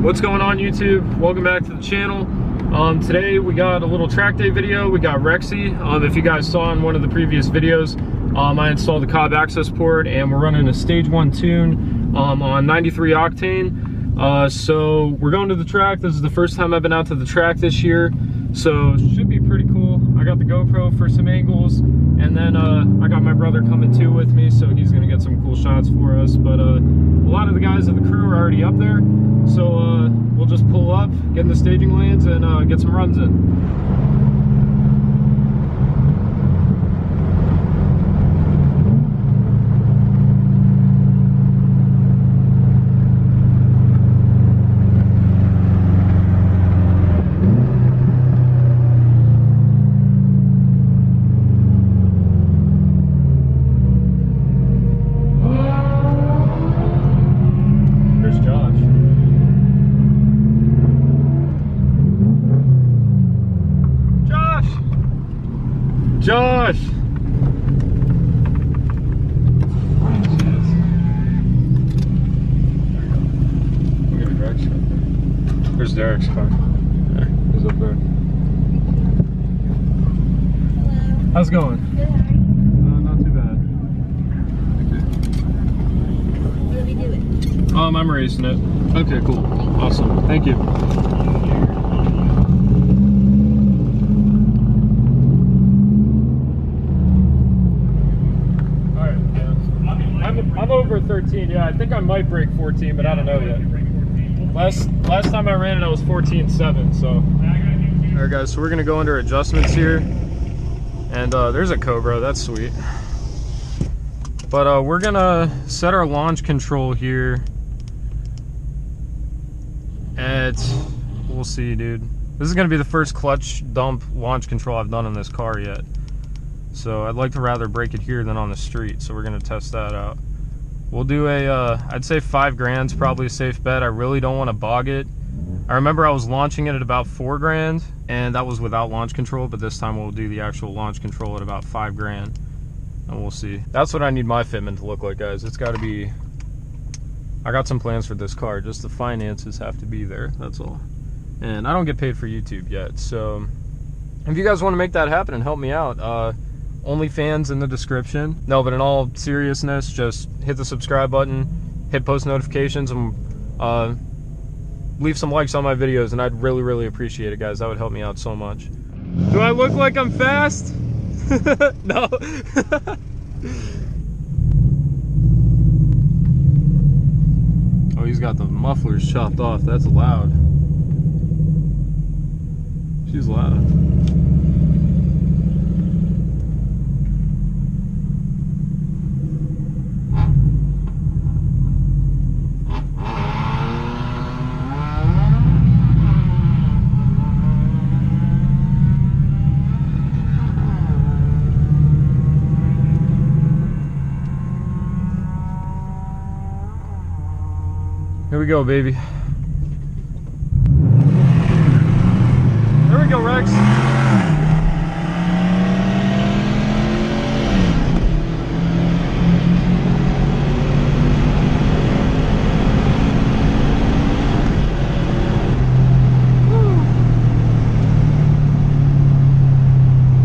What's going on, YouTube? Welcome back to the channel. Today we got a little track day video. We got Rexy. If you guys saw in one of the previous videos, I installed the Cobb access port and we're running a stage 1 tune on 93 octane. So we're going to the track. This is the first time I've been out to the track this year, so it should be pretty cool. I got the GoPro for some angles, and then I got my brother coming too with me, so he's gonna get some cool shots for us. But a lot of the guys of the crew are already up there, so we'll just pull up, get in the staging lanes, and get some runs in. Josh! Where's Derek's car? There, he's up there. Hello. How's it going? Good, how are you? Not too bad. What are we doing? I'm racing it. Okay, cool. Awesome. Thank you. I'm over 13, yeah. I think I might break 14, but I don't know yet. Last time I ran it, I was 14.7, so. All right, guys, so we're gonna go under adjustments here. And there's a Cobra, that's sweet. But we're gonna set our launch control here at, we'll see, dude. This is gonna be the first clutch dump launch control I've done in this car yet. So I'd like to rather break it here than on the street, so we're gonna test that out. We'll do I'd say 5 grand's probably a safe bet. I really don't want to bog it. I remember I was launching it at about 4 grand, and that was without launch control, but this time we'll do the actual launch control at about 5 grand, and we'll see. That's what I need my fitment to look like, guys. It's got to be, I got some plans for this car, just the finances have to be there, that's all. And I don't get paid for YouTube yet, so if you guys want to make that happen and help me out, OnlyFans in the description. No, but in all seriousness, just hit the subscribe button, hit post notifications, and leave some likes on my videos, and I'd really, really appreciate it, guys. That would help me out so much. Do I look like I'm fast? No. Oh, he's got the mufflers chopped off. That's loud. She's loud. Here we go, baby. There we go, Rex.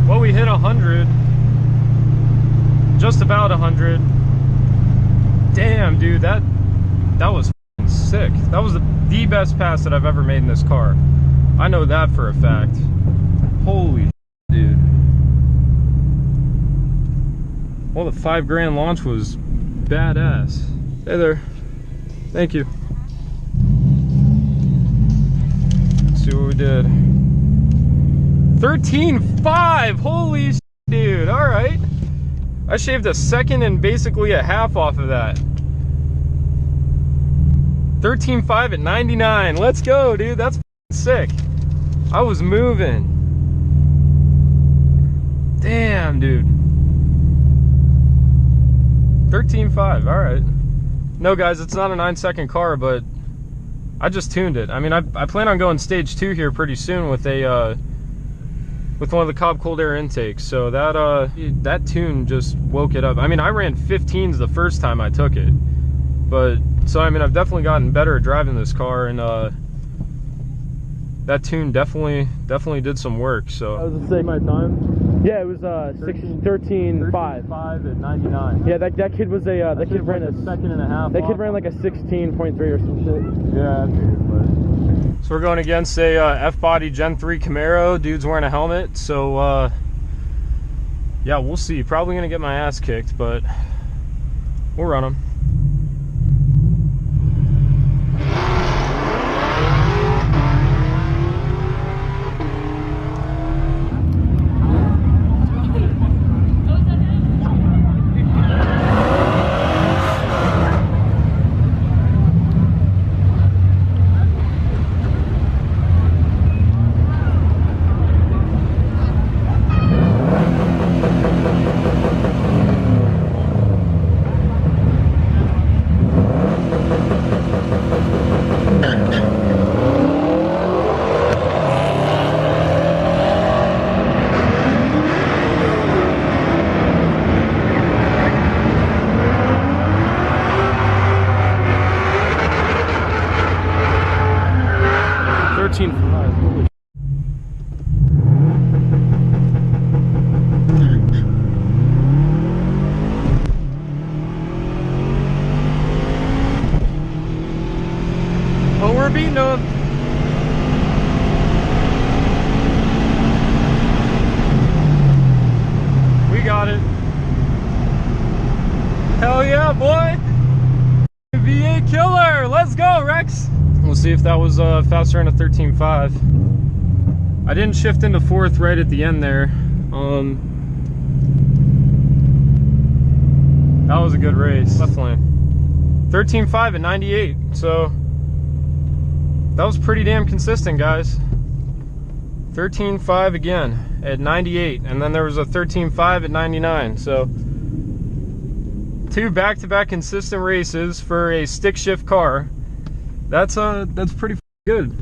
Well, we hit 100. Just about 100. Damn, dude, that was sick. That was the best pass that I've ever made in this car. I know that for a fact. Holy dude. Well, the 5 grand launch was badass. Hey there. Thank you. Let's see what we did. 13.5. Holy dude. All right. I shaved a second and basically a half off of that. 13.5 at 99. Let's go, dude. That's sick. I was moving. Damn, dude. 13.5. All right. No, guys, it's not a 9-second car, but I just tuned it. I mean, I plan on going stage 2 here pretty soon with a with one of the Cobb cold air intakes. So that tune just woke it up. I mean, I ran 15s the first time I took it, but So I mean, I've definitely gotten better at driving this car, and that tune definitely did some work. So I was gonna say my time. Yeah, it was 13.5 at 99. Yeah, that kid was that kid ran a second and a half. That kid ran like a 16.3 or some shit. Yeah, I figured, but. So we're going against a F-body Gen 3 Camaro. Dude's wearing a helmet, so yeah, we'll see. Probably gonna get my ass kicked, but we'll run him. Oh, we're beating them. We got it. Hell yeah, boy. V8 killer. Let's go, Rex. We'll see if that was faster than a 13.5. I didn't shift into fourth right at the end there. That was a good race. Definitely. 13.5 at 98. So that was pretty damn consistent, guys. 13.5 again at 98, and then there was a 13.5 at 99. So 2 back-to-back consistent races for a stick shift car. That's pretty good.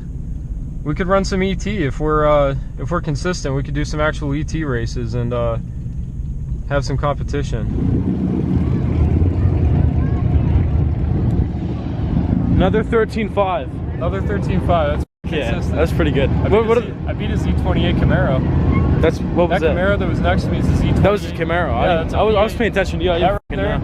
We could run some ET if we're consistent. We could do some actual ET races and have some competition. Another 13.5. Another 13.5. That's consistent. That's pretty good. I beat a Z28 Camaro. What was that? Camaro that was next to me is a Z28. That was his Camaro. Yeah, I was paying attention. Yeah, right there.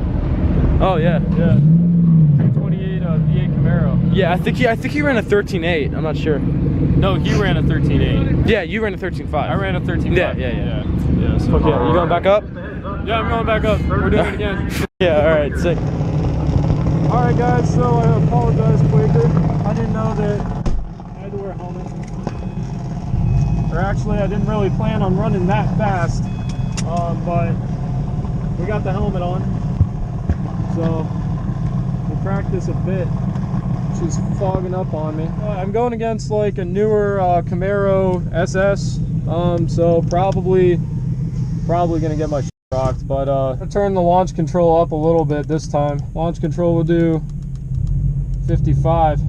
Oh yeah. Yeah. 328 V8 Camaro. Yeah, I think he ran a 13.8. I'm not sure. No, he ran a 13.8. Yeah, you ran a 13.5. I ran a 13.5. Yeah. So Okay, you going back up? Yeah, I'm going back up. We're doing it again. Yeah. All right. Sick. All right, guys. So I apologize, Quaker. I didn't know that I had to wear a helmet. Or actually, I didn't really plan on running that fast. But we got the helmet on, so we'll practice a bit. She's fogging up on me. I'm going against like a newer Camaro SS, so probably gonna get my shit rocked. But I'll turn the launch control up a little bit this time. Launch control will do 55.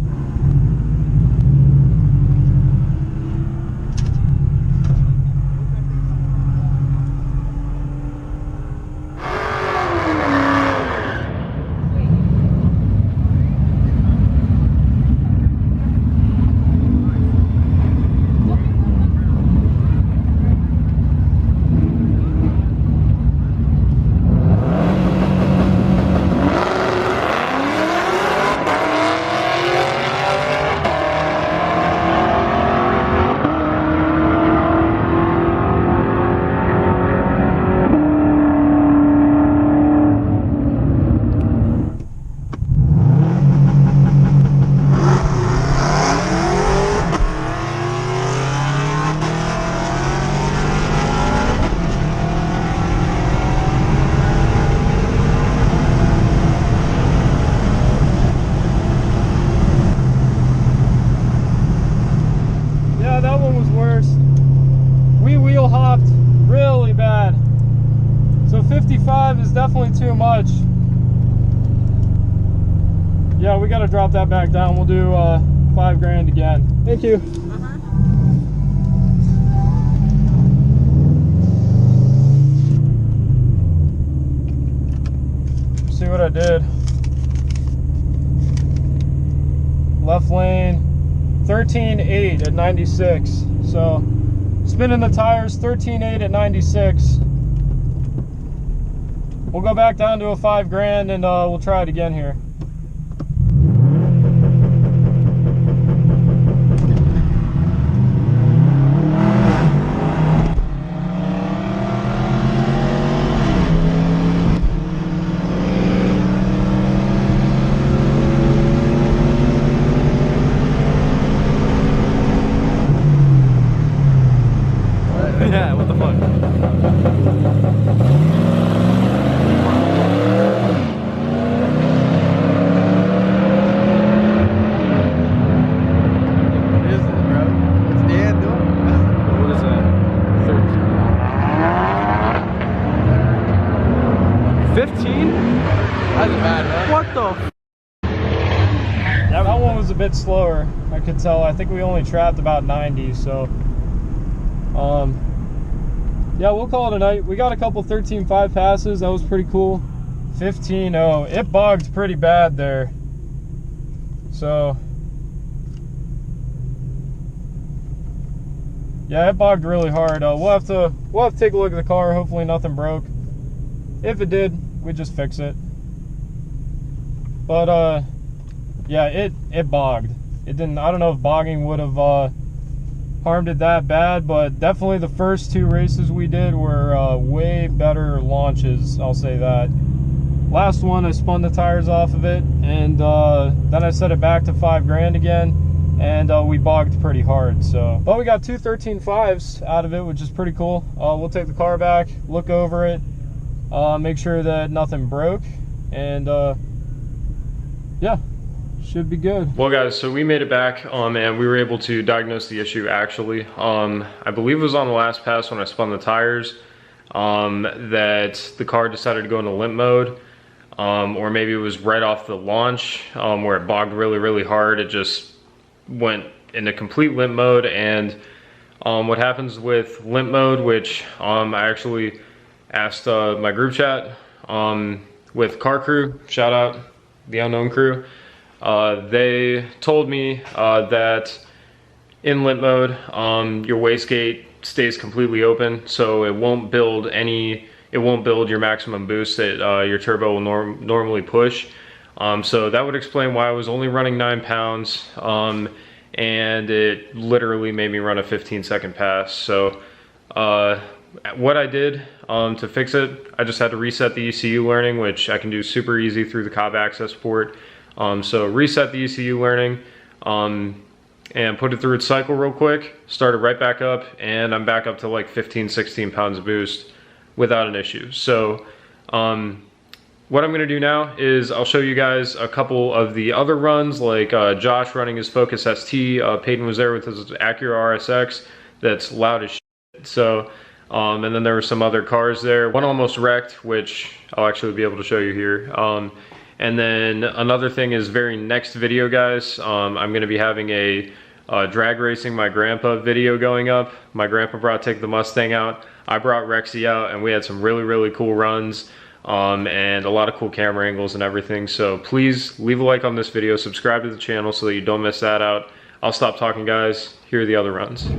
Really bad. So 55 is definitely too much. Yeah, we got to drop that back down. We'll do $5 grand again. Thank you. See what I did. left lane, 13.8 at 96. So spinning the tires, 13.8 at 96. We'll go back down to a 5 grand and we'll try it again here. Yeah, what the fuck? What is it, bro? What's Dan doing? What is that? 15? That's bad, man. What the? Yeah, that one was a bit slower. I could tell. I think we only trapped about 90, so yeah, we'll call it a night. We got a couple 13.5 passes. That was pretty cool. 15.0. It bogged pretty bad there. So yeah, it bogged really hard. We'll have to take a look at the car. Hopefully nothing broke. If it did, we just fix it. But yeah, it bogged. It didn't. I don't know if bogging would have harmed it that bad, but definitely the first 2 races we did were way better launches, I'll say that. Last one I spun the tires off of it, and then I set it back to 5 grand again, and we bogged pretty hard. So, but we got 2 13.5s out of it, which is pretty cool. We'll take the car back, look over it, make sure that nothing broke, and yeah, should be good. Well guys, so we made it back and we were able to diagnose the issue actually. I believe it was on the last pass when I spun the tires that the car decided to go into limp mode, or maybe it was right off the launch where it bogged really hard. It just went into complete limp mode, and what happens with limp mode, which I actually asked my group chat with Car Crew, shout out the Unknown Crew. They told me that in limp mode, your wastegate stays completely open, so it won't build your maximum boost that your turbo will normally push. So that would explain why I was only running 9 pounds, and it literally made me run a 15-second pass. So what I did to fix it, I just had to reset the ECU learning, which I can do super easy through the Cobb Access port. So reset the ECU learning and put it through its cycle real quick, start it right back up, and I'm back up to like 15-16 pounds of boost without an issue. So what I'm gonna do now is I'll show you guys a couple of the other runs, like Josh running his Focus ST, Peyton was there with his Acura RSX that's loud as shit. So and then there were some other cars there. One almost wrecked, which I'll actually be able to show you here. And then another thing is very next video, guys, I'm gonna be having a drag racing my grandpa video going up. My grandpa brought Take the Mustang out. I brought Rexy out, and we had some really cool runs and a lot of cool camera angles and everything. So please leave a like on this video, subscribe to the channel so that you don't miss that out. I'll stop talking, guys. Here are the other runs.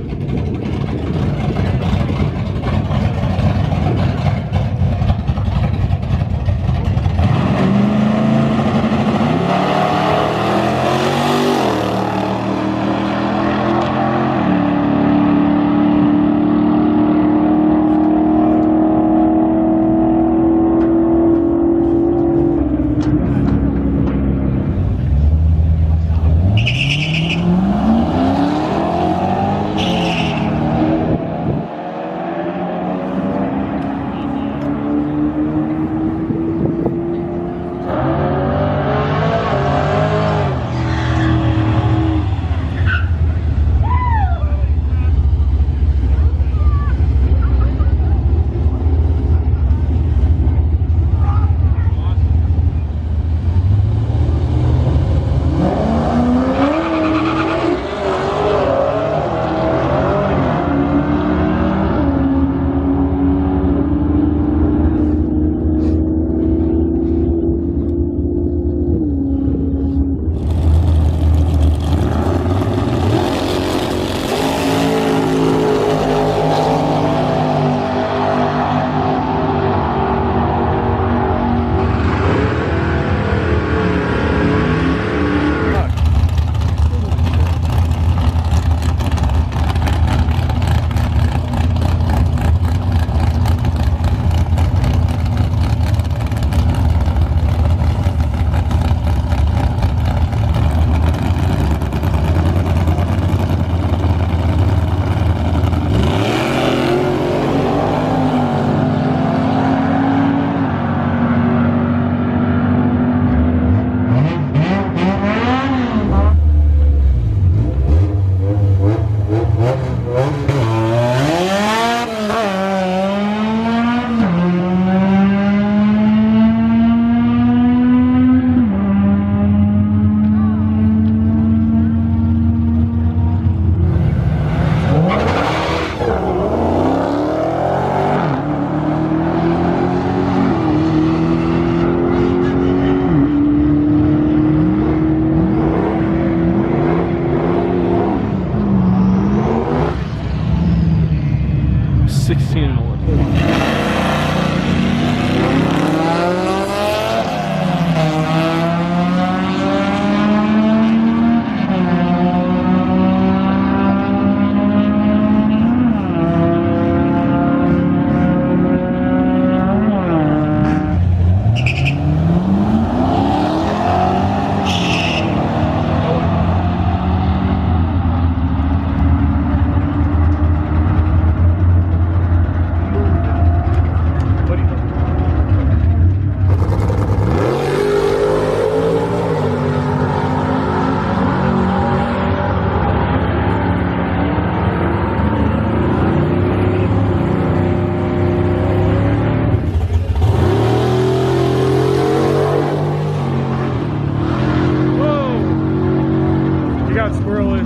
out squirrely.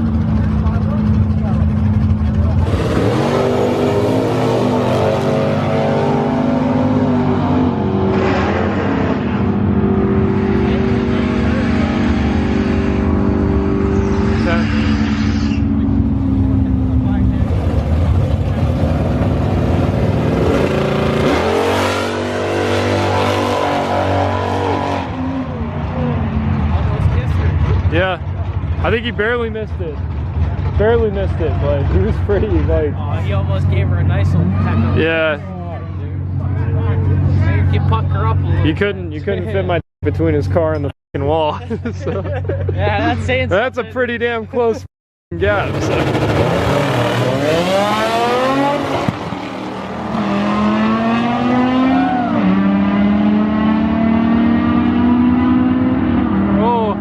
Yeah, I think he barely missed it. Barely missed it, but he was pretty like. Oh, he almost gave her a nice little peck up. Yeah, Maybe you puck her up a little. you couldn't fit my between his car and the fucking wall. So, Yeah, that's saying that's a something. pretty damn close gap. So. Oh.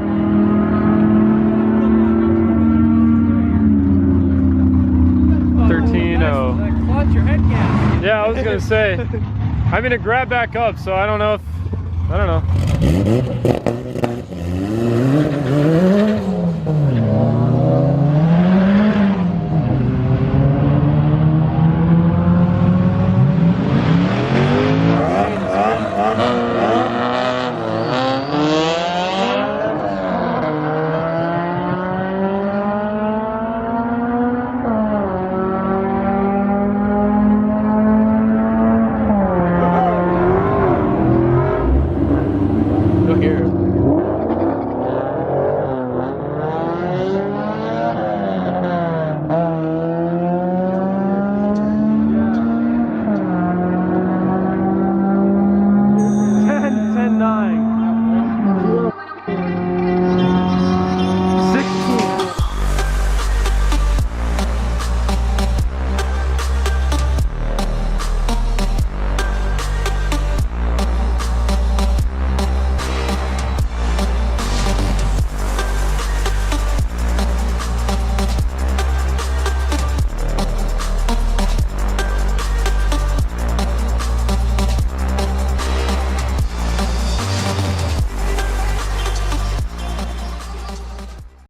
13-0. Clutch your head gas. Yeah, I was gonna say. I'm gonna grab back up, so I don't know if. I don't know.